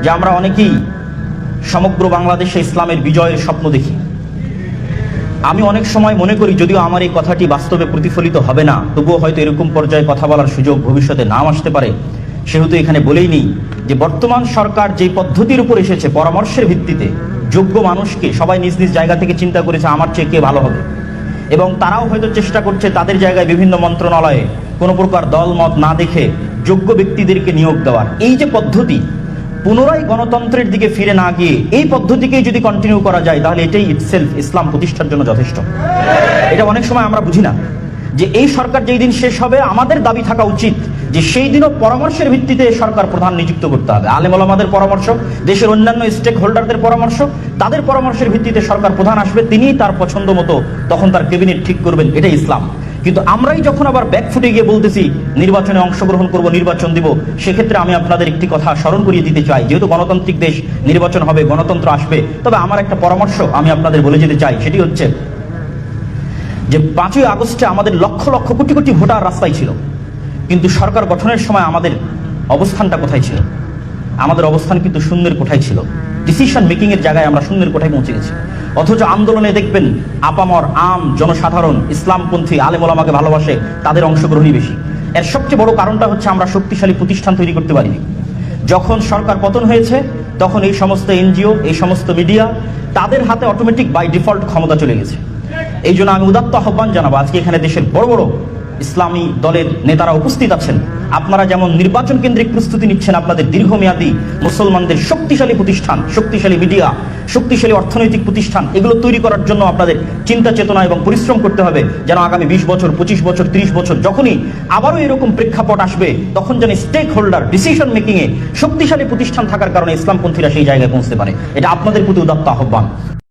যে আমরা অনেকেই সমগ্র বাংলাদেশে ইসলামের বিজয়ের স্বপ্ন দেখি। আমি অনেক সময় মনে করি, যদিও আমার এই কথাটি বাস্তবে প্রতিফলিত হবে না, তবুও হয়তো এরকম পর্যায়ে কথা বলার সুযোগ ভবিষ্যতে নাও আসতে পারে, সেহেতু এখানে বলেই নিই যে বর্তমান সরকার যে পদ্ধতির উপর এসেছে, পরামর্শের ভিত্তিতে যোগ্য মানুষকে সবাই নিজ নিজ জায়গা থেকে চিন্তা করেছে আমার চেয়ে কে ভালো হবে, এবং তারাও হয়তো চেষ্টা করছে তাদের জায়গায় বিভিন্ন মন্ত্রণালয়ে কোনো প্রকার দল মত না দেখে যোগ্য ব্যক্তিদেরকে নিয়োগ দেওয়ার। এই যে পদ্ধতি, পুনরায় গণতন্ত্রের দিকে ফিরে না গিয়ে এই পদ্ধতিকেই যদি কন্টিনিউ করা যায়, তাহলে এটাই ইটসেলফ ইসলাম প্রতিষ্ঠার জন্য যথেষ্ট। এটা অনেক সময় আমরা বুঝি না যে এই সরকার যেই দিন শেষ হবে, আমাদের দাবি থাকা উচিত যে সেই দিনও পরামর্শের ভিত্তিতে সরকার প্রধান নিযুক্ত করতে হবে। আলেম ওলামাদের পরামর্শ, দেশের অন্যান্য স্টেক হোল্ডারদের পরামর্শ, তাদের পরামর্শের ভিত্তিতে সরকার প্রধান আসবে, তিনিই তার পছন্দ মতো তখন তার ক্যাবিনেট ঠিক করবেন। এটাই ইসলাম। কিন্তু আমরাই যখন আবার ব্যাকফুটে গিয়ে বলতেছি নির্বাচনে অংশগ্রহণ করব, নির্বাচন দিব, সেক্ষেত্রে আমি আপনাদের একটি কথা স্মরণ করিয়ে দিতে চাই। যেহেতু গণতান্ত্রিক দেশ, নির্বাচন হবে, গণতন্ত্র আসবে, তবে আমার একটা পরামর্শ আমি আপনাদের বলে যেতে চাই। সেটি হচ্ছে যে 5ই আগস্টে আমাদের লক্ষ লক্ষ কোটি কোটি ভোটার রাস্তায় ছিল, কিন্তু সরকার গঠনের সময় আমাদের অবস্থানটা কোথায় ছিল? আমাদের অবস্থান কিন্তু শূন্যের কোঠায় ছিল। ডিসিশন মেকিং এর জায়গায় আমরা শূন্যের কোঠায় পৌঁছে গেছি। অথচ আন্দোলনে দেখবেন আপামর আম জনসাধারণ, ইসলামপন্থী আলেম ওলামাকে ভালোবাসে, তাদের অংশগ্রহণই বেশি। এর সবচেয়ে বড় কারণটা হচ্ছে আমরা শক্তিশালী প্রতিষ্ঠান তৈরি করতে পারিনি। যখন সরকার পতন হয়েছে, তখন এই সমস্ত এনজিও, এই সমস্ত মিডিয়া, তাদের হাতে অটোমেটিক বাই ডিফল্ট ক্ষমতা চলে গেছে। এই জন্য আমি উদাত্ত আহ্বান জানাবো, আজকে এখানে দেশের বড় বড় ইসলামী দলের নেতারা উপস্থিত আছেন, আপনারা যেমন নির্বাচন কেন্দ্রিক প্রস্তুতি নিচ্ছেন, আপনাদের দীর্ঘমেয়াদী মুসলমানদের শক্তিশালী প্রতিষ্ঠান, শক্তিশালী মিডিয়া, শক্তিশালী অর্থনৈতিক প্রতিষ্ঠান, এগুলো তৈরি করার জন্য আপনাদের চিন্তা চেতনা এবং পরিশ্রম করতে হবে, যেন আগামী 20 বছর, 25 বছর, 30 বছর যখনই আবারও এরকম প্রেক্ষাপট আসবে, তখন যেন স্টেক হোল্ডার, ডিসিশন মেকিং এ শক্তিশালী প্রতিষ্ঠান থাকার কারণে ইসলামপন্থীরা সেই জায়গায় পৌঁছতে পারে। এটা আপনাদের প্রতি উদাত্ত আহ্বান।